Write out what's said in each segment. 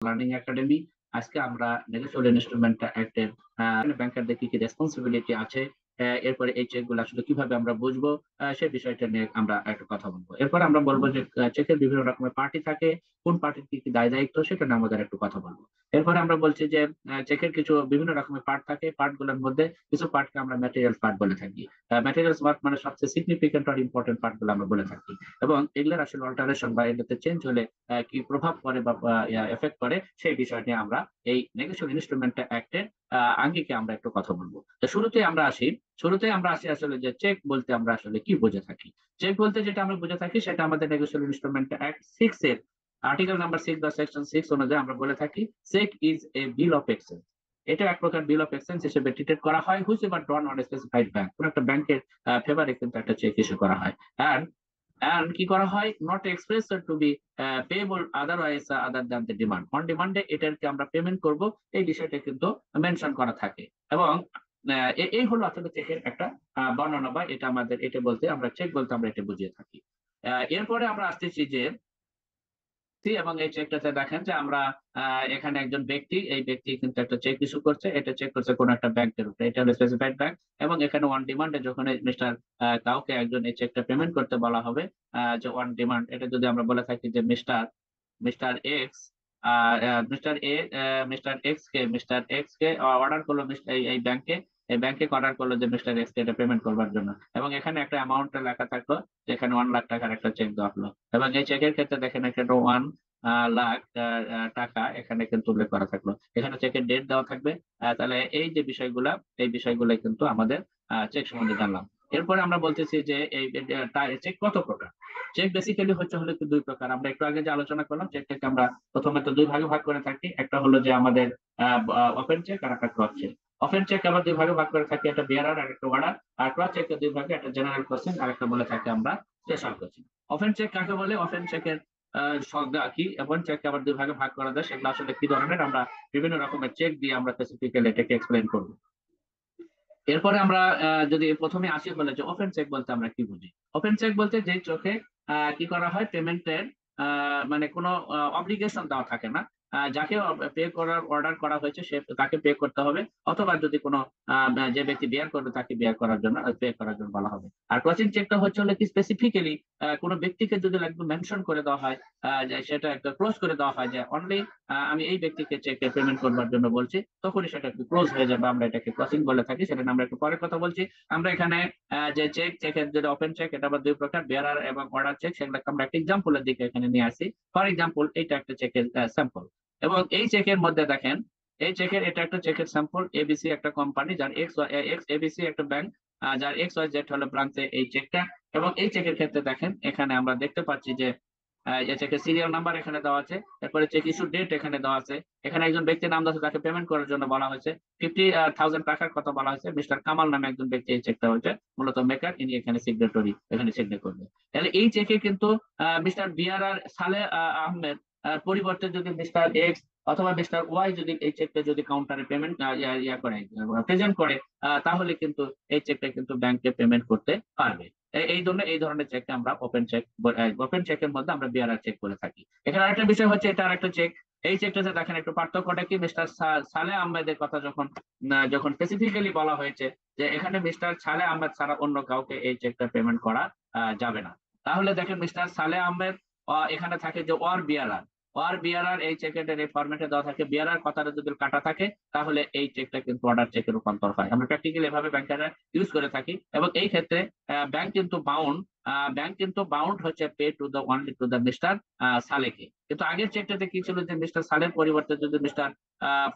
Learning academy. আজকে আমরা negotiable instrument অ্যাক্টের ব্যাংকারদের কি কি রেসপন্সিবিলিটি আছে, এরপরে এই চেক গুলো আসলে কিভাবে আমরা বুঝবো, সেই বিষয়টা নিয়ে আমরা একটা কথা বলবো। এরপর আমরা বলবো যে চেকের বিভিন্ন রকমের পার্টি থাকে, কোন পার্টির কি কি দায় দায়িত্ব সেটা নিয়ে আমাদের একটু কথা বলবো। এরপরে আমরা বলছি যে চেকের কিছু বিভিন্ন রকমের পার্ট থাকে, পার্ট গুলোর মধ্যে কিছু পার্টকে আমরা ম্যাটেরিয়াল পার্ট বলে থাকি। ম্যাটেরিয়াল পার্ট মানে সবচেয়ে সিগনিফিকেন্ট আর ইম্পর্টেন্ট পার্ট গুলো আমরা বলে থাকি, এবং এগুলোর আসলে অল্টারেশন বা এগুলোতে চেঞ্জ হলে কি প্রভাব পড়ে বা এফেক্ট করে সেই বিষয় নিয়ে আমরা এই নেগোশিয়েবল ইনস্ট্রুমেন্ট অ্যাক্টের আঙ্গিকে আমরা একটু কথা বলবো। তো শুরুতে আমরা আসি আসলে যে চেক বলতে আমরা আসলে কি বুঝে থাকি। চেক বলতে যেটা আমরা বুঝে থাকি সেটা আমাদের নেগোশিয়েবল ইনস্ট্রুমেন্ট অ্যাক্ট 6 এর আর্টিকেল নাম্বার 6 বা সেকশন 6 অনুযায়ী আমরা বলে থাকি cheque is a bill of exchange. এটা এক প্রকার বিল অফ এক্সচেঞ্জ হিসেবে ট্রিটেড করা হয় which ever drawn on specified bank. কোন একটা ব্যাংকের ফেভারে কিন্তু একটা চেক ইস্যু করা হয়। আর কি করা হয়, not express to be payable otherwise other than the demand. On ডিমান্ডে এটাকে আমরা পেমেন্ট করব, এই বিষয়টা কিন্তু মেনশন করা থাকে। এবং এই হলো আসলে চেকের একটা বর্ণনা, বা এটা আমাদের এটা বলতে আমরা চেক বলতে আমরা এটা বুঝিয়ে থাকি। এরপরে আমরা আসতেছি যে এবং এই চেকটাতে দেখেন যে আমরা এখানে একজন ব্যক্তি, এই ব্যক্তি কিন্তু একটা চেক ইস্যু করছে, এটা চেক করছে কোন একটা ব্যাংকের উপরে, এটা হলো স্পেসিফাইড ব্যাংক। এবং এখানে ওয়ান ডিমান্ডে যখন মিস্টার কাউকে একজন এই চেকটা পেমেন্ট করতে বলা হবে, যে ওয়ান ডিমান্ড এটা যদি আমরা বলে থাকি যে mister mister X mister X কে অর্ডার করলো এই ব্যাংকে, এই ব্যাংকে অর্ডার করলো যে মিস্টার এক্স কে এটা পেমেন্ট করবার জন্য, এবং এখানে একটা অ্যামাউন্ট লেখা থাকলো যে এখানে 1 লাখ টাকার একটা চেক দেওয়া হলো। এবং এই চেকের ক্ষেত্রে দেখেন এখানে 1 লাখ টাকা এখানে কিন্তু উল্লেখ করা থাকলো, এখানে চেকের ডেট দেওয়া থাকবে। তাহলে এই যে বিষয়গুলা, এই বিষয়গুলো কিন্তু আমাদের চেক সম্বন্ধে জানলাম। এরপরে আমরা বলতেছি যে এই চেক কত প্রকার। চেক বেসিক্যালি হলো কি দুই প্রকার। আমরা একটু আগে যে আলোচনা করলাম চেকটাকে আমরা প্রথমে তো দুই ভাগে ভাগ করে থাকি, একটা হলো যে আমাদের ওপেন চেক আর একটা ক্রস চেক। ওপেন চেক আমরা দুই ভাগে ভাগ করে থাকি, একটা বিয়ারার আর একটা অর্ডার। আর ক্রস চেক দুই ভাগে, একটা জেনারেল কোশ্চেন আর একটা বলে থাকি আমরা স্পেশাল কোশ্চেন। ওপেন চেক কাকে বলে, ওপেন চেকের সংজ্ঞা কি, ওপেন চেক আবার দুই ভাগে ভাগ করা যায়, সেগুলো আসলে কি ধরনের আমরা বিভিন্ন রকমের চেক দিয়ে আমরা স্পেসিফিক্যালি এটাকে এক্সপ্লেইন করবো। এরপরে আমরা যদি প্রথমে আসি বলে যে ওপেন চেক বলতে আমরা কি বুঝি। ওপেন চেক বলতে যে চোখে কি করা হয়, পেমেন্টের মানে কোনো অব্লিগেশন দেওয়া থাকে না, যাকে পে করার অর্ডার করা হয়েছে সে তাকে পে করতে হবে, অথবা যদি কোনো যে ব্যক্তি বেয়ার করবে তাকে বেয়ার করার জন্য পে করার জন্য বলা হবে। আর ক্রসিং চেকটা হলো কি স্পেসিফিক্যালি কোনো ব্যক্তিকে যদি একদম মেনশন করে দেওয়া হয়, যে সেটা একটা ক্লোজ করে দেওয়া হয় যে অনলি আমি এই ব্যক্তিকে চেক পেমেন্ট করবার জন্য বলছি, তখনই সেটা একটু ক্লোজ হয়ে যাবে, আমরা এটাকে ক্রসিং বলে থাকি। সেটা আমরা একটু পরে কথা বলছি। আমরা এখানে যে চেকের যেটা ওপেন চেক, এটা আবার দুই প্রকার, বেয়ারার এবং অর্ডার চেক, সেগুলোকে আমরা একটা এক্সাম্পলের দিকে এখানে নিয়ে আসি। ফর এক্সাম্পল এটা একটা চেকের স্যাম্পল, এবং এই চেকের মধ্যে দেখেন এটা একটা চেকের স্যাম্পল। এবিসি একটা কোম্পানি, যার এক্স এবিসি একটা ব্যাংক, যার এক্স ওয়াই জেড হলো ব্রাঞ্চে এই চেকটা। এবং এই চেকের ক্ষেত্রে দেখেন এখানে আমরা দেখতে পাচ্ছি যে চেকের সিরিয়াল নাম্বার এখানে দেওয়া আছে, এরপরে চেক ইস্যু ডেট এখানে দেওয়া আছে, এখানে একজন ব্যক্তির নাম আছে তাকে পেমেন্ট করার জন্য বলা হয়েছে 50,000 টাকার কথা বলা হয়েছে। মিস্টার কামাল নামে একজন ব্যক্তি এই চেকটা হচ্ছে মূলত মেকার, ইনি এখানে সিগনেটরি, এখানে সিগনেট করবে। তাহলে এই চেকে কিন্তু মিস্টার বিআর আর সালে আহমেদ পরিবর্তে যদি মিস্টার এক্স অথবা মিস্টার ওয়াই যদি এই চেকটা যদি কাউন্টারে পেমেন্ট করে প্রেজেন্ট করে, তাহলে কিন্তু এই চেকটা কিন্তু ব্যাংকে পেমেন্ট করতে পারবে। এই ধরনের চেককে আমরা ওপেন চেক, ওপেন চেকের মধ্যে আমরা বিআরআর চেক করে থাকি। এখানে আরেকটা বিষয় হচ্ছে, এটা আরেকটা চেক। এই চেকটাতে দেখেন একটু পার্থক্যটা কি, মিস্টার সালে আহমেদের কথা যখন স্পেসিফিক্যালি বলা হয়েছে যে এখানে মিস্টার সালে আহমেদ ছাড়া অন্য কাউকে এই চেকটা পেমেন্ট করা যাবে না, তাহলে দেখেন মিস্টার সালে আহমেদ এখানে থাকে যে ওয়ার বিআরআর এই চেকের এই ফরম্যাটে দেওয়া থাকে, বিআরআর কথাটা যদি কাটা থাকে তাহলে এই চেকটা কিন্তু অর্ডার চেকে রূপান্তর হয়। আমরা প্র্যাকটিক্যালি এভাবে ব্যাংকাররা ইউজ করে থাকি, এবং এই ক্ষেত্রে ব্যাংক কিন্তু বাউন্ড হচ্ছে pay to the only to the mister সালেকে। কিন্তু আগের চেকটাতে কি ছিল যে মিস্টার সালের পরিবর্তে যদি মিস্টার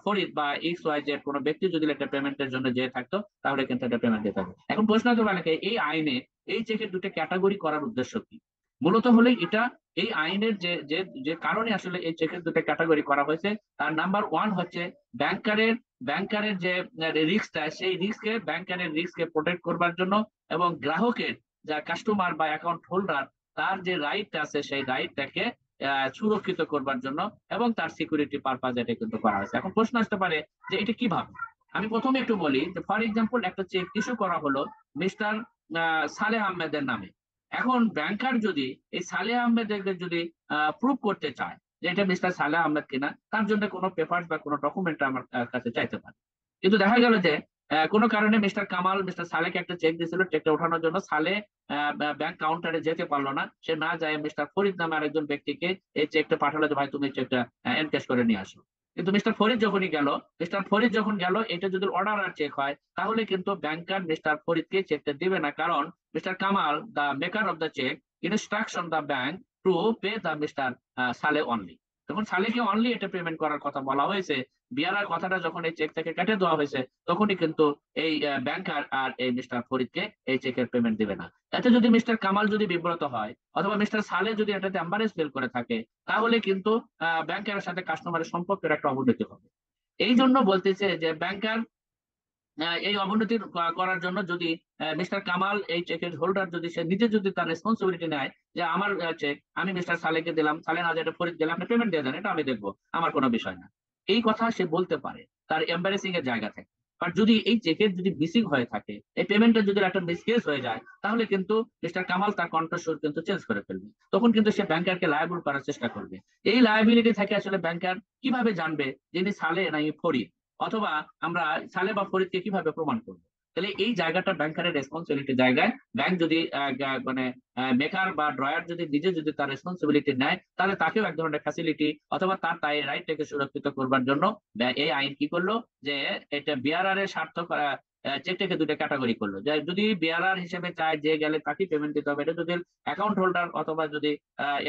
ফরিদ বা এক্স ওয়াই জেড কোনো ব্যক্তি যদি একটা পেমেন্টের জন্য যে থাকতো, তাহলে কিন্তু একটা পেমেন্ট দিতে হবে। এখন প্রশ্ন হতে পারে এই আইনে এই চেকের দুটো ক্যাটাগরি করার উদ্দেশ্য কি। মূলত হলে এটা এই আইনের যে যে যে কারণে আসলে এই চেকের দুটো ক্যাটাগরি করা হয়েছে, তার নাম্বার ওয়ান হচ্ছে ব্যাংকারের ব্যাংকারের যে রিস্কটা, সেই ব্যাংকারের রিস্ককে প্রোটেক্ট করবার জন্য, এবং গ্রাহকের যা কাস্টমার বা অ্যাকাউন্ট হোল্ডার তার যে রাইট আছে সেই রাইটটাকে সুরক্ষিত করবার জন্য, এবং তার সিকিউরিটি পারপাস এটা কিন্তু করা হয়েছে। এখন প্রশ্ন আসতে পারে যে এটা কিভাবে। আমি প্রথমে একটু বলি যে ফর এক্সাম্পল একটা চেক ইস্যু করা হলো মিস্টার সালে আহমেদের নামে। এখন ব্যাংকার যদি এই সালে আহমেদকে যদি প্রুভ করতে চায় যে এটা মিস্টার সালেহ আহমেদ কিনা, তার জন্য কোনো পেপার বা কোনো ডকুমেন্ট আমার কাছে চাইতে পারে। কিন্তু দেখা গেল যে কোনো কারণে মিস্টার কামাল মিস্টার সালেকে একটা চেক দিয়েছিল, চেকটা ওঠানোর জন্য সালে ব্যাংক কাউন্টারে যেতে পারলো না, সে না যায় মিস্টার ফরিদ নামে আরেকজন ব্যক্তিকে এই চেকটা পাঠালো যে ভাই তুমি চেকটা এনক্যাশ করে নিয়ে আসো। কিন্তু মিস্টার ফরিদ যখনই গেল, মিস্টার ফরিদ যখন গেল, এটা যদি অর্ডার আর চেক হয় তাহলে কিন্তু ব্যাংকার মিস্টার ফরিদকে চেকটা দিবে না, কারণ mister Kamal the maker of the cheque instruction the bank to pay the mister Saleh only. যখন সালেকে অনলি এটা পেমেন্ট করার কথা বলা হয়েছে, বিয়ারার কথাটা যখন এই চেক থেকে কেটে দেওয়া হয়েছে, তখনই কিন্তু এই ব্যাংকার আর এই মিস্টার ফরিদকে এই চেকের পেমেন্ট দিবে না। এতে যদি মিস্টার কামাল যদি বিব্রত হয় অথবা মিস্টার সালে যদি এটাতে এম্বারেস ফিল করে থাকে, তাহলে কিন্তু ব্যাংকের সাথে কাস্টমারের সম্পর্কের একটা অবনতি হবে। এই জন্য বলতেছে যে ব্যাংকার এই অবনতি করার জন্য যদি মিস্টার কামাল এই চেকের হোল্ডার যদি সে নিজে যদি তার রেসপন্সিবিলিটি নেয় যে আমার চেক আমি মিস্টার সালেকে দিলাম, সালে না যেটা ফরিদ দিলাম, আপনি পেমেন্ট দিয়ে দেন, এটা আমি দেখবো, আমার কোনো বিষয় না, এই কথা সে বলতে পারে তার এম্বারেসিং এর জায়গা থেকে। আর যদি এই চেকের যদি মিসিং হয়ে থাকে, এই পেমেন্টের যদি একটা মিসকেস হয়ে যায়, তাহলে কিন্তু মিস্টার কামাল তার কণ্ঠস্বর কিন্তু চেঞ্জ করে ফেলবে, তখন কিন্তু সে ব্যাংকারকে লায়াবল করার চেষ্টা করবে। এই লায়াবিলিটি থেকে আসলে ব্যাংকার কিভাবে জানবে যিনি সালে নাই ফরিদ, অথবা আমরা সালে বা ফরিদকে কিভাবে প্রমাণ করবো? তাহলে এই জায়গাটা ব্যাংকারের রেসপন্সিবিলিটি জায়গায়, ব্যাংক যদি মানে মেকার বা ড্রয়ার যদি নিজে যদি তার রেসপন্সিবিলিটি নেয়, তাহলে তাকেও এক ধরনের ফ্যাসিলিটি অথবা তার তাই রাইটটাকে সুরক্ষিত করবার জন্য এই আইন কি করলো, যে এটা বিআরআর এর স্বার্থ চেকটাকে দুটো ক্যাটাগরি করলো, যে যদি বিআরআর হিসেবে চায় যে গেলে তাকে পেমেন্ট দিতে হবে, এটা যদি অ্যাকাউন্ট হোল্ডার অথবা যদি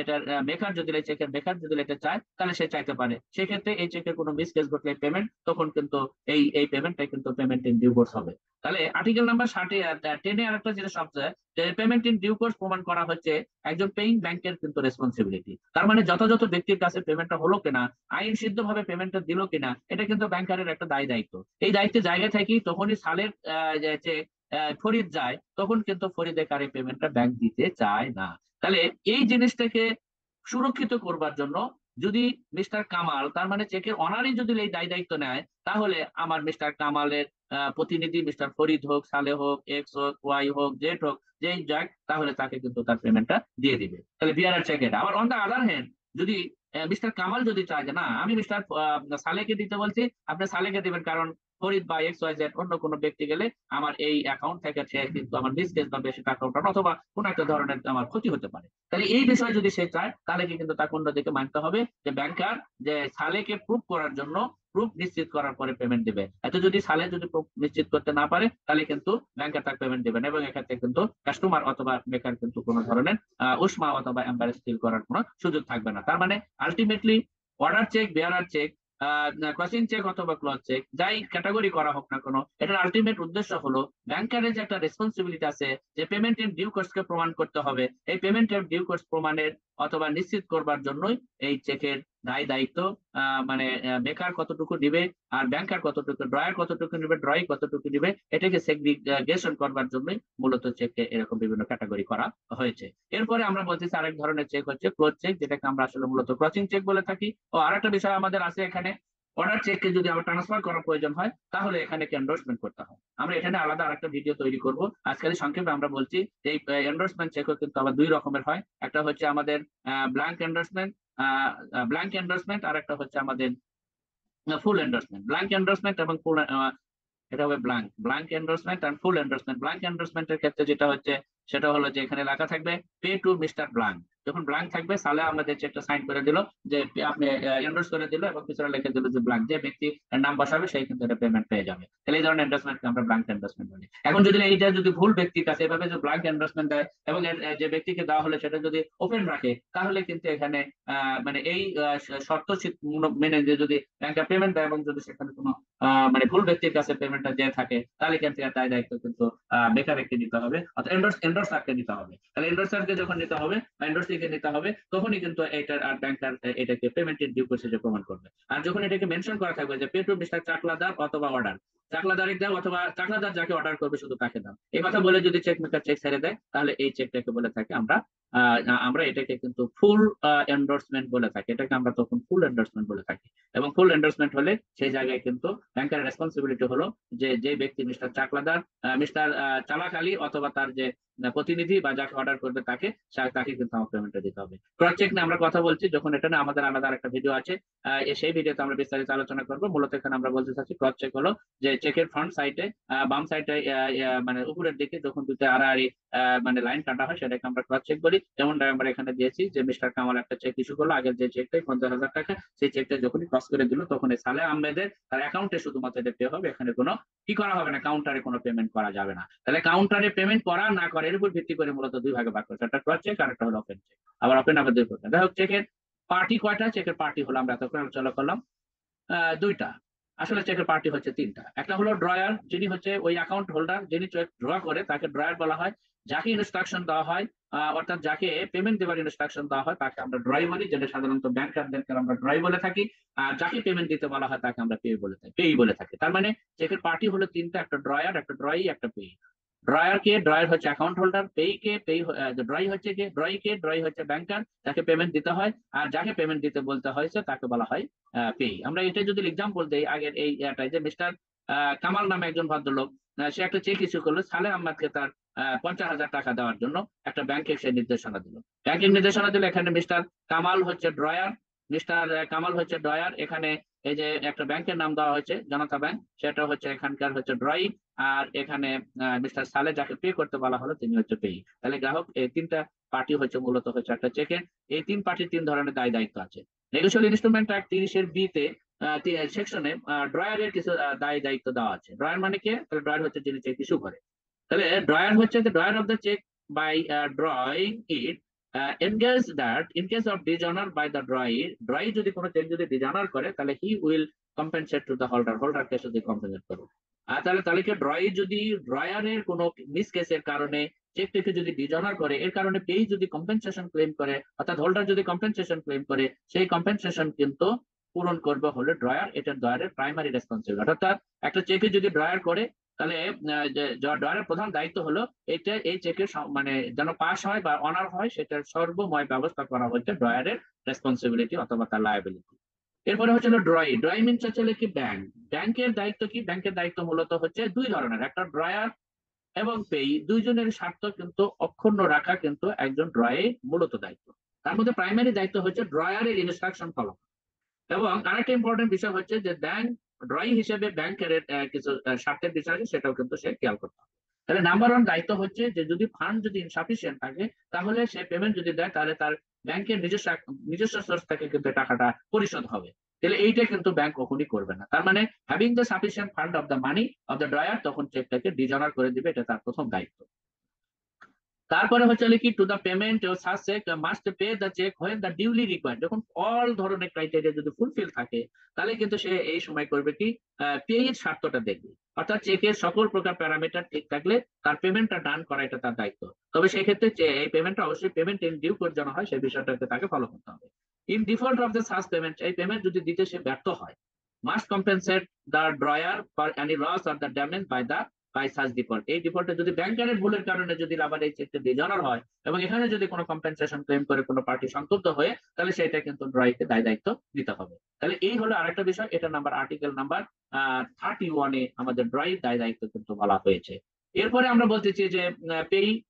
এটার মেকার যদি চেকের মেকার যদি এটা চায় তাহলে সে চাইতে পারে, সেক্ষেত্রে এই চেকের কোনো মিসকেস ঘটলে পেমেন্ট, তখন কিন্তু এই পেমেন্টটা কিন্তু পেমেন্ট ইন ডিউ কোর্স হবে। তাহলে আর্টিকেল নাম্বার 10-এ আরেকটা যেটা সবচেয়ে, যে পেমেন্ট ইন ডিউ কোর্স প্রমাণ করা হচ্ছে একজন পেইং ব্যাংকের কিন্তু রেসপন্সিবিলিটি। তার মানে যথাযথ ব্যক্তির কাছে পেমেন্টটা হলো কিনা, আইন সিদ্ধভাবে পেমেন্টটা দিল কিনা, এটা কিন্তু ব্যাংকারের একটা দায় দায়িত্ব। এই দায়িত্বের জায়গা থেকেই তখনই সালের যে ফরিদ যায়, তখন কিন্তু ফরিদের কারে পেমেন্টটা ব্যাংক দিতে চায় না। তাহলে এই জিনিসটাকে সুরক্ষিত করবার জন্য যদি মিস্টার কামাল, তার মানে চেকের অনারই যদি এই দায় দায়িত্ব নেয়, তাহলে আমার মিস্টার কামালের প্রতিনিধি মিস্টার ফরিদ হোক, সালে হোক, এক্স হোক, ওয়াই হোক, জেড হোক, যেই যাক, তাহলে তাকে কিন্তু তার পেমেন্টটা দিয়ে দিবে। তাহলে বিআরআর চেকের আবার অন দা আদার হ্যান্ড, যদি মিস্টার কামাল যদি চায় যে না আমি মিস্টার সালেকে দিতে বলছি, আপনি সালেকে দিবেন, কারণ ফরিদ বা এক্স ওয়াই জেড অন্য কোনো ব্যক্তি গেলে আমার এই অ্যাকাউন্ট থেকে সে কিন্তু আমার মিসকেস বা বেশি টাকা ওঠানো অথবা কোন একটা ধরনের আমার ক্ষতি হতে পারে, তাহলে এই বিষয়ে যদি সে চায় তাহলে কিন্তু তাকে অন্যদিকে মানতে হবে যে ব্যাংকার যে সালেকে প্রুভ করার জন্য প্রুফ নিশ্চিত করার পরে পেমেন্ট দিবে। এত যদি সালে যদি প্রুফ নিশ্চিত করতে না পারে, তাহলে কিন্তু ব্যাংকার তাকে পেমেন্ট দিবেন, এবং এক্ষেত্রে কিন্তু কাস্টমার অথবা বেকার কিন্তু কোনো ধরনের উষ্মা অথবা এম্বারেস ফিল করার কোনো সুযোগ থাকবে না। তার মানে আলটিমেটলি অর্ডার চেক, বেয়ারার চেক, ক্রসিং চেক অথবা ক্লজ চেক, যাই ক্যাটাগরি করা হোক না কোনো, এটার আলটিমেট উদ্দেশ্য হলো ব্যাংকারের যে একটা রেসপন্সিবিলিটি আছে যে পেমেন্ট ইন ডিউ কোর্স কে প্রমাণ করতে হবে, এই পেমেন্ট ইন ডিউ কোর্স প্রমাণের অথবা নিশ্চিত করবার জন্যই এই চেকের দায় দায়িত্ব মানে বেকার কতটুকু দিবে আর ব্যাংকার কতটুকু, ড্রয়ার কতটুকু নিবে, ড্রয়িং কতটুকু দিবে, এটাকে সেগ্রিগেশন করবার জন্যই মূলত চেককে এরকম বিভিন্ন ক্যাটাগরি করা হয়েছে। এরপরে আমরা বলতেছি আরেক ধরনের চেক হচ্ছে ক্লোজ চেক, যেটাকে আমরা আসলে মূলত ক্রসিং চেক বলে থাকি। ও আরেকটা বিষয় আমাদের আছে এখানে, অর্ডার চেককে যদি আবার ট্রান্সফার করার প্রয়োজন হয় তাহলে এখানে এন্ডোর্সমেন্ট করতে হয়। আমরা এখানে আলাদা আরেকটা ভিডিও তৈরি করব, আজকাল সংক্ষেপে আমরা বলছি এই এন্ডোর্সমেন্ট চেকও কিন্তু আবার দুই রকমের হয়, একটা হচ্ছে আমাদের ব্ল্যাঙ্ক এন্ডোর্সমেন্ট, আর একটা হচ্ছে আমাদের ফুল এন্ডোর্সমেন্ট। ব্ল্যাঙ্ক এন্ডোর্সমেন্ট এবং ফুল, এটা হবে ব্ল্যাঙ্ক এন্ডোর্সমেন্ট আর ফুল এন্ডোর্সমেন্ট। ব্ল্যাঙ্ক এন্ডোর্সমেন্টের ক্ষেত্রে যেটা হচ্ছে সেটা হলো যে এখানে লেখা থাকবে পে টু মিস্টার ব্ল্যাঙ্ক, যখন ব্ল্যাঙ্ক থাকবে সালে আমাদের চেকটা সাইন করে দিল যে আপনি এন্ডোর্স করে দিল, এবং পিছনে লিখে দিল যে ব্ল্যাঙ্ক, যে ব্যক্তি নাম বসাবে সেই কিন্তু এটা পেমেন্ট পেয়ে যাবে। তাহলে এই ধরনের এন্ডোর্সমেন্টকে আমরা ব্ল্যাঙ্ক এন্ডোর্সমেন্ট বলি। এখন যদি এইটা যদি ভুল ব্যক্তির কাছে এভাবে যে ব্ল্যাঙ্ক এন্ডোর্সমেন্ট দেয় এবং যে ব্যক্তিকে দেওয়া হলে সেটা যদি ওপেন রাখে, তাহলে কিন্তু এখানে মানে এই শর্ত মেনে যে যদি ব্যাংকের পেমেন্ট দেয় এবং যদি সেখানে কোনো মানে ভুল ব্যক্তির কাছে পেমেন্টটা দিয়ে থাকে, তাহলে কিন্তু দায় দায়িত্ব কিন্তু বেকারকে নিতে হবে, অর্থাৎ এন্ডোর্সারকে নিতে হবে। তাহলে এন্ডোর্সারকে যখন নিতে হবে বা এন্ডোর্সিকে নিতে হবে, তখনই কিন্তু এটার আর ব্যাংকার এটাকে পেমেন্টের ডিউ প্রসিজার প্রমাণ করবে। আর যখন এটাকে মেনশন করা থাকবে যে পে টু মিস্টার চাকলাদার অথবা অর্ডার, চাকলাদারের দাও অথবা চাকলাদার যাকে অর্ডার করবে শুধু তাকে দাও, এই কথা বলে যদি চেক মেকার চেক ছেড়ে দেয়, তাহলে এই চেকটাকে বলে থাকে আমরা আমরা এটাকে কিন্তু ফুল এন্ডোর্সমেন্ট বলে থাকি, এটাকে আমরা তখন ফুল এন্ডোর্সমেন্ট বলে থাকি। এবং ফুল এন্ডোর্সমেন্ট হলে সেই জায়গায় কিন্তু ব্যাংকের রেসপন্সিবিলিটি হলো যে যে ব্যক্তি মিস্টার চাকলাদার, মিস্টার চালাক আলী অথবা তার যে প্রতিনিধি বা যাকে অর্ডার করবে তাকে তাকে কিন্তু আমার পেমেন্টটা দিতে হবে। ক্রস চেক নিয়ে আমরা কথা বলছি যখন, এটা না আমাদের আলাদা একটা ভিডিও আছে, সেই ভিডিওতে আমরা বিস্তারিত আলোচনা করবো। মূলত এখানে আমরা বলতে চাচ্ছি ক্রস চেক হলো যে চেকের ফ্রন্ট সাইডে বাম সাইডে মানে উপরের দিকে যখন দুটো আড়াআড়ি মানে লাইন কাটা হয় সেটাকে আমরা ক্রস চেক বলি। যেমন আমরা এখানে দিয়েছি যে মিস্টার কামাল একটা চেক ইস্যু করলো, আগের যে চেকটাই 50,000 টাকা, সেই চেকটা যখনই ক্রস করে দিল তখন এই সালে আহমেদের তার অ্যাকাউন্টে শুধুমাত্র এটা পে হবে, এখানে কোনো কি করা হবে না, কাউন্টারে কোনো পেমেন্ট করা যাবে না। তাহলে কাউন্টারে পেমেন্ট করা না করা এর উপর ভিত্তি করে মূলত দুই ভাগে ভাগ করছে, একটা ক্রস চেক আর একটা হলো ওপেন চেক। আবার ওপেন আবার দুই প্রকার। যাই হোক, চেকের পার্টি কয়টা? চেকের পার্টি হলো আমরা এতক্ষণ আলোচনা করলাম দুইটা। আসলে চেকের পার্টি হচ্ছে তিনটা। একটা হলো ড্রয়ার, যিনি হচ্ছে ওই অ্যাকাউন্ট হোল্ডার, যিনি চেক ড্র করে তাকে ড্রয়ার বলা হয়। যাকে ইনস্ট্রাকশন দেওয়া হয় অর্থাৎ যাকে পেমেন্ট দেওয়ার ইনস্ট্রাকশন দেওয়া হয় তাকে আমরা ড্রয় বলি, যেটা সাধারণত ব্যাংকারদেরকে আমরা ড্রয় বলে থাকি। আর যাকে পেমেন্ট দিতে বলা হয় তাকে আমরা পেই বলে থাকি। তার মানে চেকের পার্টি হলো তিনটা, একটা ড্রয়ার, একটা ড্রয়ি, একটা পেই। ড্রয়ার কে? ড্রয়ার হচ্ছে অ্যাকাউন্ট হোল্ডার। পেই কে? ড্রয়ি হচ্ছে কে? ড্রয়ি কে? ড্রয়ি হচ্ছে ব্যাংকার, যাকে পেমেন্ট দিতে হয়। আর যাকে পেমেন্ট দিতে বলতে হয়েছে তাকে বলা হয় পেই। আমরা এটা যদি এক্সাম্পল দেই আগের এই ইয়াটাই, যে মিস্টার কামাল নামে একজন ভদ্রলোক, সে একটা চেক ইস্যু করলো সালে আহমদকে তার 50,000 টাকা দেওয়ার জন্য, একটা ব্যাংকে সে নির্দেশনা দিল। ব্যাংকের নির্দেশনা দিল, এখানে মিস্টার কামাল হচ্ছে ড্রয়ার, মিস্টার কামাল হচ্ছে ড্রয়ার। এখানে এই যে একটা ব্যাংকের নাম দেওয়া হয়েছে জনতা ব্যাংক, সেটা হচ্ছে এখানকার হচ্ছে ড্রয়ি। আর এখানে মিস্টার সালে যাকে পে করতে বলা হলো তিনি হচ্ছে পেই। তাহলে গ্রাহক এই তিনটা পার্টি হচ্ছে মূলত হচ্ছে একটা চেকের। এই তিন পার্টির তিন ধরনের দায় দায়িত্ব আছে। নেগোশিয়েবল ইনস্ট্রুমেন্ট অ্যাক্ট 30-এর বি-তে সেকশনে ড্রয়ারের কিছু দায় দায়িত্ব দেওয়া আছে। ড্রয়ার মানে কে? তাহলে ড্রয়ার হচ্ছে যিনি চেক ইস্যু করে। তাহলে ড্রয়ার হচ্ছে the drawer of the check by drawing it engage that in case of dishonor by the drawee যদি কোনো চেক যদি ডিজঅনার করে তাহলে he will compensate to the holder কে শুধু কম্পেনসেট করবে। আর তাহলে তাহলে কি ড্রয়ি যদি ড্রয়ারের কোনো মিস কেসের কারণে চেকটাকে যদি ডিজঅনার করে, এর কারণে পেই যদি কম্পেনসেশন ক্লেম করে, অর্থাৎ হোল্ডার যদি কম্পেনসেশন ক্লেম করে, সেই কম্পেনসেশন কিন্তু পূরণ করবে হলো ড্রয়ার। এটা ড্রয়ারের প্রাইমারি রেসপন্সিবিলিটি। অর্থাৎ একটা চেকে যদি ড্রয়ার করে তাহলে ড্রয়ারের প্রধান দায়িত্ব হলো এটা এই চেকের মানে যেন পাস হয় বা অনার হয় সেটার সর্বময় ব্যবস্থা করা হচ্ছে ড্রয়ারের রেসপন্সিবিলিটি অথবা তার লায়াবিলিটি। এরপরে হচ্ছে ড্রয়ি। ড্রয়ি মিনস হচ্ছে কি ব্যাংক। ব্যাংকের দায়িত্ব কি? ব্যাংকের দায়িত্ব মূলত হচ্ছে দুই ধরনের, একটা ড্রয়ার এবং পেই, দুইজনের স্বার্থ কিন্তু অক্ষুণ্ণ রাখা কিন্তু একজন ড্রয়ের মূলত দায়িত্ব। তার মধ্যে প্রাইমারি দায়িত্ব হচ্ছে ড্রয়ারের ইনস্ট্রাকশন ফলো। এবং আরেকটা ইম্পর্টেন্ট বিষয় হচ্ছে যে ব্যাংক ড্রয়িং হিসেবে ব্যাংকের কিছু স্বার্থের বিষয় আছে সেটাও কিন্তু সে খেয়াল করতে হবে। তাহলে নাম্বার ওয়ান দায়িত্ব হচ্ছে যে যদি ফান্ড যদি ইনসাফিসিয়েন্ট থাকে তাহলে সে পেমেন্ট যদি দেয় তাহলে তার ব্যাংকের নিজস্ব সোর্স থেকে কিন্তু টাকাটা পরিশোধ হবে। তাহলে এইটা কিন্তু ব্যাংক কখনই করবে না। তার মানে having the sufficient fund of the money of the drawer, তখন চেকটাকে ডিজঅনার করে দিবে, এটা তার প্রথম দায়িত্ব। তারপরে হচ্ছে কি to the payment such cheque must pay the cheque when the duly required. যখন অল ধরনের ক্রাইটেরিয়া যদি ফুলফিল থাকে তাহলে কিন্তু সে এই সময় করবে কি পে এর স্বার্থটা দেখবে। অর্থাৎ চেকের সকল প্রকার প্যারামিটার ঠিক থাকলে তার পেমেন্টটা ডান করা এটা তার দায়িত্ব। তবে সেক্ষেত্রে এই পেমেন্টটা অবশ্যই পেমেন্ট ইন ডিউ কোড যেন হয় সেই বিষয়টাকে তাকে ফলো করতে হবে। In default of the such payment, এই পেমেন্ট যদি দিতে সে ব্যর্থ হয়, must compensate the drawer for any loss or the damage by such default. এই ডিফল্টে যদি ব্যাংকারের ভুলের কারণে যদি আবার এই চেকটা ডিজঅনার হয় এবং এখানে যদি কোনো কম্পেনসেশন ক্লেম করে কোনো পার্টি সন্তুষ্ট হয়ে, তাহলে সেটা কিন্তু ড্রয়িকে দায় দায়িত্ব দিতে হবে। তাহলে এই হলো আরেকটা বিষয়, এটা নাম্বার আর্টিকেল নাম্বার 31-এ আমাদের ড্রয়ির দায় দায়িত্ব কিন্তু বলা হয়েছে। এরপরে আমরা বলতেছি যে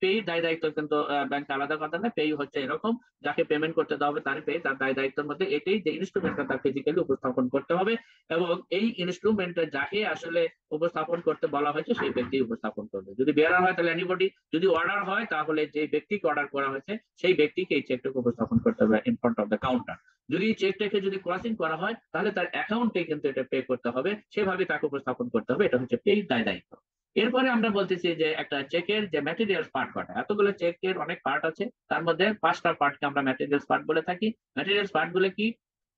পেই দায় দায়িত্ব কিন্তু ব্যাংক আলাদা কথা না। পেই হচ্ছে এরকম, যাকে পেমেন্ট করতে দেওয়া হবে তার পেই, তার দায় দায়িত্বের মধ্যে এটাই যে ইনস্ট্রুমেন্টটা তার ফিজিক্যালি উপস্থাপন করতে হবে এবং এই ইনস্ট্রুমেন্টটা যাকে আসলে উপস্থাপন করতে বলা হয়েছে সেই ব্যক্তি উপস্থাপন করবে। যদি বেয়ারার হয় তাহলে এনিবডি, যদি অর্ডার হয় তাহলে যে ব্যক্তিকে অর্ডার করা হয়েছে সেই ব্যক্তিকে এই চেকটাকে উপস্থাপন করতে হবে in front of the counter. যদি চেকটাকে যদি ক্রসিং করা হয় তাহলে তার অ্যাকাউন্টে কিন্তু এটা পে করতে হবে, সেভাবে তাকে উপস্থাপন করতে হবে। এটা হচ্ছে পেই দায় দায়িত্ব। এরপরে আমরা বলতেছি যে একটা চেকের যে ম্যাটেরিয়ালস পার্ট কটা, এতগুলো চেকের অনেক পার্ট আছে, তার মধ্যে 5টা পার্টকে আমরা ম্যাটেরিয়ালস পার্ট বলে থাকি। ম্যাটেরিয়ালস পার্ট গুলো কি?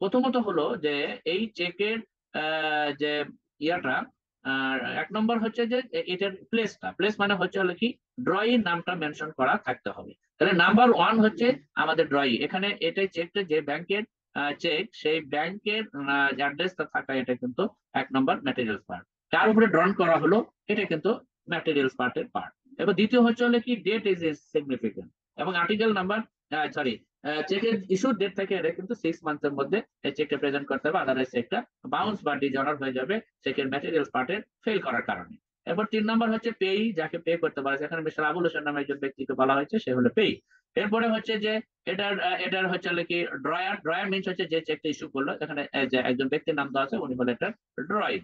প্রথমত হলো যে এই চেকের যে ইয়াটা, আর 1 নম্বর হচ্ছে যে এটার প্লেস মানে হচ্ছে হলো কি ড্রয়িং নামটা মেনশন করা থাকতে হবে। তাহলে নাম্বার ওয়ান হচ্ছে আমাদের ড্রয়িং, এখানে এটাই চেকটা যে ব্যাংকের চেক সেই ব্যাংকের অ্যাড্রেসটা থাকা, এটা কিন্তু 1 নম্বর ম্যাটেরিয়ালস পার্ট। তার উপরে ড্রন করা হলো, এটা কিন্তু ম্যাটেরিয়ালস পার্টের পার্ট। এবার দ্বিতীয় হচ্ছে হলো কি ডেট ইজ সিগনিফিকেন্ট, এবং আর্টিকেল নাম্বার সরি, চেকের ইস্যু ডেট থেকে এটা কিন্তু 6 মান্থের মধ্যে এই চেকটা প্রেজেন্ট করতে হবে, আদারওয়াইজ চেকটা বাউন্স বা ডিজঅনার হয়ে যাবে চেকের ম্যাটেরিয়ালস পার্টের ফেল করার কারণে। এরপর 3 নম্বর হচ্ছে পেই, যাকে পে করতে পারে, যেখানে মিস্টার আবুল হোসেন নামে একজন ব্যক্তিকে বলা হয়েছে, সে হলো পেই। এরপরে হচ্ছে যে এটার হচ্ছে হলো কি ড্রয়ার। ড্রয়ার মিনস হচ্ছে যে চেকটা ইস্যু করলো, এখানে যে একজন ব্যক্তির নাম দেওয়া আছে, উনি হলো এটা ড্রয়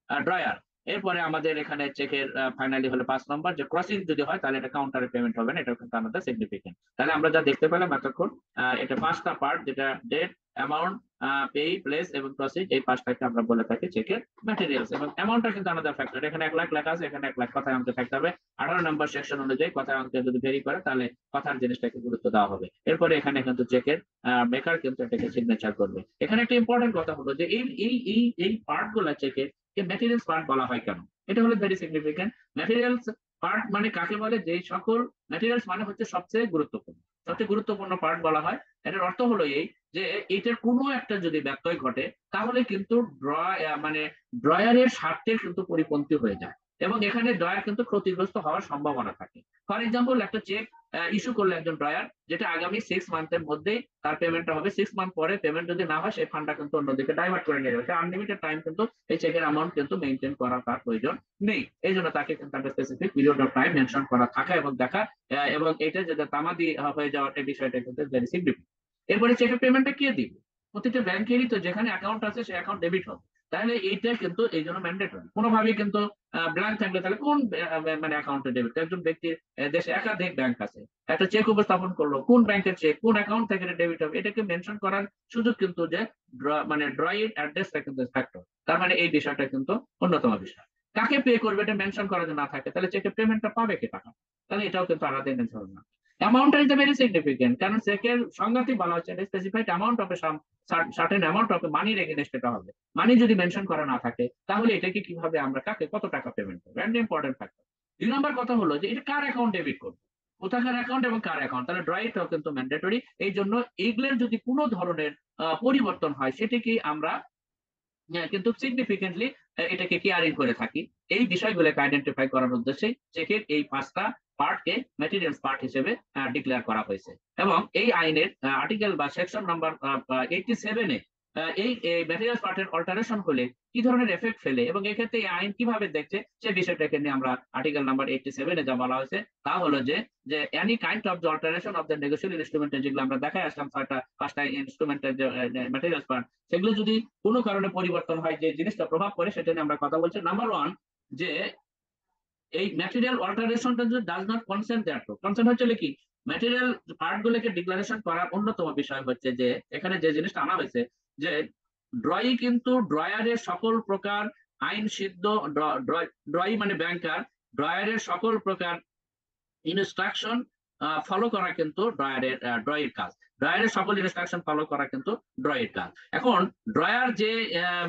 ড্রয়ার। এরপরে আমাদের এখানে চেকের ফাইনালি হলো 5 নম্বর, যে ক্রসিং যদি হয় তাহলে এটা কাউন্টারে পেমেন্ট হবে না, এটা কিন্তু আমাদের সিগনিফিকেন্ট। তাহলে আমরা যা দেখতে পেলাম এতক্ষণ, এটা 5টা পার্ট, যেটা ডেট, অ্যামাউন্ট, পে, প্লেস এবং প্রসিড, এই 5টাকে আমরা বলে থাকি চেকের ম্যাটেরিয়ালস। এবং অ্যামাউন্টটা কিন্তু আলাদা ফ্যাক্টর, এখানে 1 লাখ লেখা আছে, এখানে 1 লাখ কথায় অঙ্কে থাকতে হবে। 18 নম্বর সেকশন অনুযায়ী কথায় অঙ্কে যদি ভেরি করে তাহলে কথার জিনিসটাকে গুরুত্ব দেওয়া হবে। এরপরে এখানে কিন্তু চেকের মেকার কিন্তু এটাকে সিগনেচার করবে। এখানে একটা ইম্পর্টেন্ট কথা হলো যে এই পার্ট গুলা চেকের ম্যাটেরিয়ালস পার্ট বলা হয় কেন, এটা হলো ভেরি সিগনিফিকেন্ট। ম্যাটেরিয়ালস পার্ট মানে কাকে বলে, যে সকল ম্যাটেরিয়ালস মানে হচ্ছে সবচেয়ে গুরুত্বপূর্ণ, সবচেয়ে গুরুত্বপূর্ণ পার্ট বলা হয়। এটার অর্থ হলো এই যে এটার কোনো একটা যদি ব্যত্যয় ঘটে তাহলে কিন্তু মানে ড্রয়ারের স্বার্থের কিন্তু পরিপন্থী হয়ে যায়, এবং এখানে ড্রয়ার কিন্তু ক্ষতিগ্রস্ত হওয়ার সম্ভাবনা থাকে। ফর এক্সাম্পল, একটা চেক ইস্যু করলো একজন ড্রয়ার, যেটা আগামী 6 মান্থের মধ্যেই তার পেমেন্টটা হবে। 6 মান্থ পরে পেমেন্ট যদি না হয়, সেই ফান্ডটা কিন্তু অন্যদিকে ডাইভার্ট করে নিয়ে যাবে। আনলিমিটেড টাইম কিন্তু এই চেকের অ্যামাউন্ট কিন্তু মেনটেন করার তার প্রয়োজন নেই। এই জন্য তাকে কিন্তু একটা specific period of time mention করা থাকা এবং দেখা, এবং এটা যেটা তামাদি হয়ে যাওয়ার এই বিষয়টা কিন্তু ভেরি সিগনিফিকেন্ট। এরপরে চেকের পেমেন্টটা কে দিবে? প্রতিটা ব্যাংকেরই তো যেখানে অ্যাকাউন্ট আছে সেই অ্যাকাউন্ট ডেবিট হবে। তাহলে এইটা কিন্তু এই জন্য ম্যান্ডেটরি, কোনোভাবেই কিন্তু ব্ল্যাঙ্ক থাকলে তাহলে কোন মানে অ্যাকাউন্টে ডেবিট? একজন ব্যক্তির দেশে একাধিক ব্যাংক আছে, একটা চেক উপস্থাপন করলো, কোন ব্যাংকের চেক কোন অ্যাকাউন্ট থেকে ডেবিট হবে এটাকে মেনশন করার সুযোগ কিন্তু যে মানে ড্রয়ের অ্যাড্রেসটা কিন্তু ফ্যাক্টর। তার মানে এই বিষয়টা কিন্তু অন্যতম বিষয়। কাকে পে করবে এটা মেনশন করা যদি না থাকে তাহলে চেকের পেমেন্টটা পাবে কে টাকা? তাহলে এটাও কিন্তু আলাদা মেনশন না। অ্যামাউন্টটা ইজ ভেরি সিগনিফিকেন্ট, কারণ চেকের সংজ্ঞাতেই বলা হচ্ছে specified amount of certain amount of মানির এগেনস্ট এটা হবে। মানি যদি মেনশন করা না থাকে তাহলে এটাকে কিভাবে আমরা কাকে কত টাকা পেমেন্ট করবো, একটা ইম্পর্টেন্ট ফ্যাক্টর। 2 নম্বর কথা হলো যে এটা কার অ্যাকাউন্ট ডেবিট করবে, কোথাকার অ্যাকাউন্ট এবং কার অ্যাকাউন্ট, তাহলে ড্রয়টাও কিন্তু ম্যান্ডেটরি। এই জন্য এইগুলোর যদি কোনো ধরনের পরিবর্তন হয় সেটিকে আমরা কিন্তু সিগনিফিকেন্টলি এটাকে কেয়ারিং করে থাকি। এই বিষয়গুলোকে আইডেন্টিফাই করার উদ্দেশ্যে চেকের এই 5টা পার্টকে ম্যাটেরিয়ালস পার্ট হিসেবে ডিক্লেয়ার করা হয়েছে। এবং এই আইনের আর্টিকেল বা সেকশন নাম্বার 87-এ এই ম্যাটেরিয়ালস পার্টের অল্টারেশন হলে কি ধরনের এফেক্ট ফেলে এবং এক্ষেত্রে এই আইন কিভাবে দেখছে সে বিষয়টাকে নিয়ে আমরা আর্টিকেল নাম্বার 87-এ যা বলা হয়েছে তা হলো যে any kind of the alteration of the negotiable ইনস্ট্রুমেন্টের, যেগুলো আমরা দেখাই আসলাম 5টা ইনস্ট্রুমেন্টের যে ম্যাটেরিয়ালস পার্ট, সেগুলো যদি কোনো কারণে পরিবর্তন হয় যে জিনিসটা প্রভাব পড়ে সেটা নিয়ে আমরা কথা বলছি। নাম্বার ওয়ান, যে এই ম্যাটেরিয়াল অল্টারেশনটা যদি does not consent that, consent হচ্ছে কি ম্যাটেরিয়াল পার্ট গুলোকে ডিক্লারেশন করার অন্যতম বিষয় হচ্ছে যে এখানে যে জিনিসটা আনা হয়েছে যে ড্রয়ি কিন্তু ড্রয়ারের সকল প্রকার আইন সিদ্ধ, ড্রয়ি মানে ব্যাংকার, ড্রয়ারের সকল প্রকার ইনস্ট্রাকশন ফলো করা কিন্তু ড্রয়ের কাজ। ড্রয়ারের সকল ইনস্ট্রাকশন ফলো করা কিন্তু ড্রয়ের কাজ। এখন ড্রয়ার যে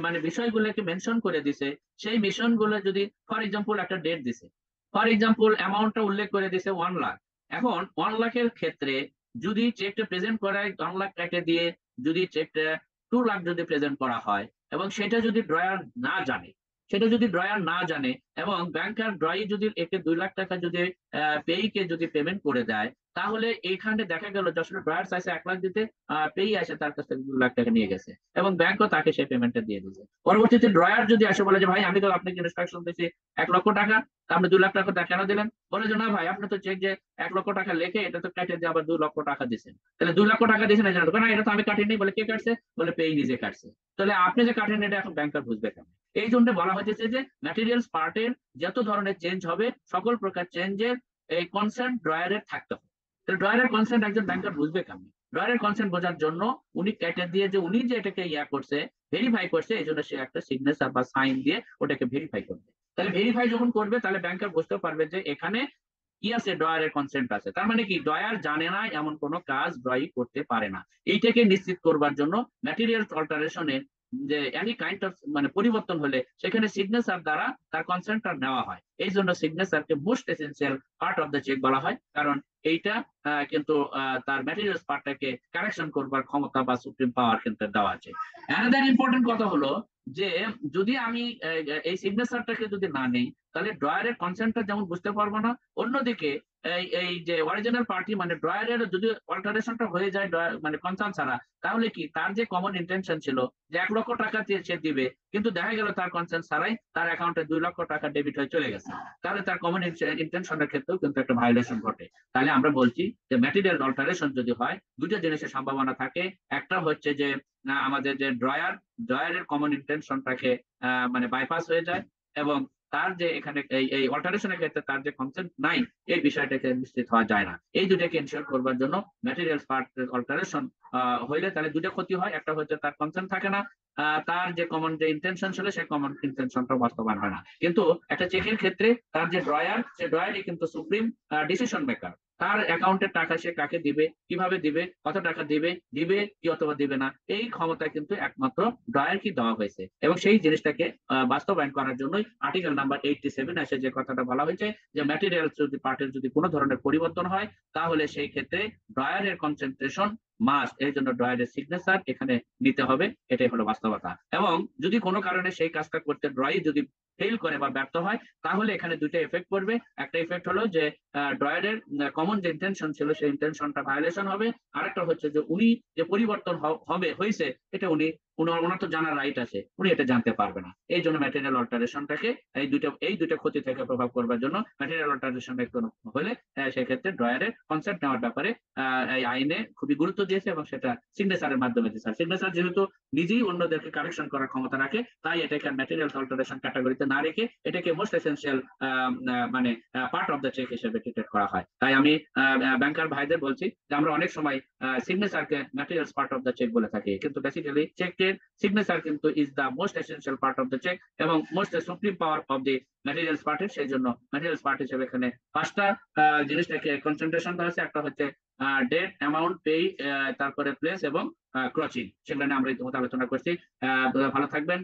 মানে বিষয়গুলোকে মেনশন করে দিছে সেই মিশনগুলো যদি ফর এক্সাম্পল একটা ডেট দিছে, ফর এক্সাম্পল অ্যামাউন্টটা উল্লেখ করে দিছে 1 লাখ। এখন 1 লাখের ক্ষেত্রে যদি চেকটা প্রেজেন্ট করায় 1 লাখ টাকা দিয়ে, যদি চেকটা 2 লাখ যদি প্রেজেন্ট করা হয় এবং সেটা যদি ড্রয়ার না জানে, সেটা যদি ড্রয়ার না জানে এবং ব্যাংকার ড্রয়ি যদি একে 2 লাখ টাকা যদি পেইকে যদি পেমেন্ট করে দেয়, তাহলে এইখানে দেখা গেল যে আসলে ড্রয়ার চাইছে 1 লাখ দিতে, পেই আসে তার কাছ থেকে 2 লাখ টাকা নিয়ে গেছে এবং ব্যাংকও তাকে সেই পেমেন্টটা দিয়ে দিয়েছে। পরবর্তীতে ড্রয়ার যদি আসে বলে যে ভাই আমি তো আপনাকে ইনস্ট্রাকশন দিয়েছি 1 লক্ষ টাকা, আপনি 2 লাখ টাকা কেন দিলেন? বলে যে না ভাই, আপনি তো চেক যে 1 লক্ষ টাকা লেখে এটা তো কেটে দিয়ে আবার 2 লক্ষ টাকা দিচ্ছেন, তাহলে 2 লক্ষ টাকা দিয়েছেন না, এটা তো আমি কাটিনি। বলে কে কাটছে? বলে পেই নিজে কাটছে। তাহলে আপনি যে কাটেন এটা এখন ব্যাংকার বুঝবে কেন? এই জন্য বলা হয়েছে যে ম্যাটেরিয়ালস পার্টের যত ধরনের চেঞ্জ হবে সকল প্রকার চেঞ্জের এই কনসেন্ট ড্রয়ারের থাকতে হবে। ড্রয়ারের কনসেন্ট একজন ব্যাংকার বুঝবে কেমন? ড্রয়ারের কনসেন্ট বোঝার জন্য উনি কেটে দিয়ে যে উনি যে এটাকে করছে, ভেরিফাই করছে, এই জন্য সে একটা সিগনেচার বা সাইন দিয়ে ওটাকে ভেরিফাই করবে। তাহলে ভেরিফাই যখন করবে তাহলে ব্যাংকার বুঝতে পারবে যে এখানে কি আছে, ড্রয়ারের কনসেন্ট আছে। তার মানে কি ড্রয়ার জানে না এমন কোনো কাজ ড্রয়ি করতে পারে না। এইটাকে নিশ্চিত করবার জন্য ম্যাটেরিয়াল অল্টারেশনে যে এনি কাইন্ড অফ মানে পরিবর্তন হলে সেখানে সিগনেচার দ্বারা তার কনসেন্টটা নেওয়া হয়। এই জন্য সিগনেচারকে most essential part of the cheque বলা হয়, কারণ এইটা কিন্তু তার ম্যাটেরিয়ালস পার্টটাকে কারেকশন করবার ক্ষমতা বা সুপ্রিম পাওয়ার কিন্তু দেওয়া আছে। অ্যানাদার ইম্পর্টেন্ট কথা হলো যে যদি আমি এই সিগনেচারটাকে যদি না নেই তাহলে ড্রয়ারের কনসেন্টটা যেমন বুঝতে পারবো না, অন্যদিকে এই এই যে অরিজিনাল পার্টি মানে ড্রয়ারের যদি অল্টারেশনটা হয়ে যায় মানে কনসার্ন ছাড়া, তাহলে কি তার যে কমন ইন্টেনশন ছিল যে 1 লক্ষ টাকা সে দিবে, কিন্তু দেখা গেল তার কনসেন্ট ছাড়াই তার অ্যাকাউন্টে 2 লক্ষ টাকা ডেবিট হয়ে চলে গেছে, তাহলে তার কমন ইন্টেনশনের ক্ষেত্রেও কিন্তু একটা ভায়োলেশন ঘটে। তাহলে আমরা বলছি যে ম্যাটেরিয়াল অল্টারেশন যদি হয়, দুটো জিনিসের সম্ভাবনা থাকে। একটা হচ্ছে যে আমাদের যে ড্রয়ারের কমন ইন্টেনশনটাকে মানে বাইপাস হয়ে যায়, এবং তার যে এখানে এই অল্টারেশনের ক্ষেত্রে তার যে কনসেন্ট নাই, এই বিষয়টাকে নিশ্চিত হওয়া যায় না। এই দুটাকে এনশিওর করবার জন্য ম্যাটেরিয়াল পার্ট অল্টারেশন হইলে তাহলে দুটো ক্ষতি হয়। একটা হচ্ছে তার কনসেন্ট থাকে না, তার যে কমন যে ইন্টেনশন ছিল সেই কমন ইন্টেনশনটা বাস্তবায়ন হয় না। কিন্তু একটা চেকের ক্ষেত্রে তার যে ড্রয়ার, সে ড্রয়ারই কিন্তু সুপ্রিম ডিসিশন মেকার। তার অ্যাকাউন্টের টাকা সে কাকে দিবে, কিভাবে দিবে, কত টাকা দিবে, দিবে কি অথবা দিবে না, এই ক্ষমতা কিন্তু একমাত্র ড্রয়ার কি দেওয়া হয়েছে। এবং সেই জিনিসটাকে বাস্তবায়ন করার জন্যই আর্টিকেল নাম্বার 87 এসে যে কথাটা বলা হয়েছে যে ম্যাটেরিয়াল যদি পার্টের যদি কোনো ধরনের পরিবর্তন হয়, তাহলে সেই ক্ষেত্রে ড্রয়ারের কনসেন্ট্রেশন মাস্ট, এর জন্য ড্রয়ারের সিগনেচার এখানে নিতে হবে। এটাই হলো বাস্তবতা। এবং যদি কোনো কারণে সেই কাজটা করতে ড্রয় যদি ফেল করে বা ব্যর্থ হয়, তাহলে এখানে দুটো এফেক্ট পড়বে। একটা এফেক্ট হলো যে ড্রয়ারের কমন যে ইন্টেনশন ছিল সেই ইন্টেনশনটা ভায়োলেশন হবে। আরেকটা হচ্ছে যে উনি যে পরিবর্তন হবে হয়েছে, এটা ওনার তো জানার রাইট আছে, উনি এটা জানতে পারবে না। এই জন্য ম্যাটেরিয়াল অল্টারেশনটাকে এই দুটো ক্ষতি থেকে প্রভাব করবার জন্য ম্যাটেরিয়াল অল্টারেশন হলে সেক্ষেত্রে ড্রয়ারের কনসেপ্ট নেওয়ার ব্যাপারে এই আইনে খুবই গুরুত্ব দিয়েছে, এবং সেটা সিগনেচারের মাধ্যমে দিয়েছে। সিগনেচার যেহেতু নিজেই অন্যদেরকে কারেকশন করার ক্ষমতা রাখে, তাই এটাকে ম্যাটেরিয়াল অল্টারেশন ক্যাটাগরিতে না রেখে এটাকে মোস্ট এসেন্সিয়াল মানে পার্ট অফ দ্য চেক হিসেবে ট্রিটেড করা হয়। তাই আমি ব্যাংকার ভাইদের বলছি যে আমরা অনেক সময় সিগনেচারকে materials part of the cheque বলে থাকি, কিন্তু বেসিক্যালি চেকের সিগনেচার কিন্তু is the most essential part of the cheque এবং most supreme power of the materials পার্টের। সেই জন্য ম্যাটেরিয়ালস পার্ট হিসেবে এখানে পাঁচটা জিনিসটাকে কনসেন্ট্রেশন করা হয়েছে। একটা হচ্ছে ডেট, অ্যামাউন্ট, পে, তারপরে প্লেস এবং ক্রচিং, সেগুলো নিয়ে আমরা ইতিমধ্যে আলোচনা করছি। ভালো থাকবেন।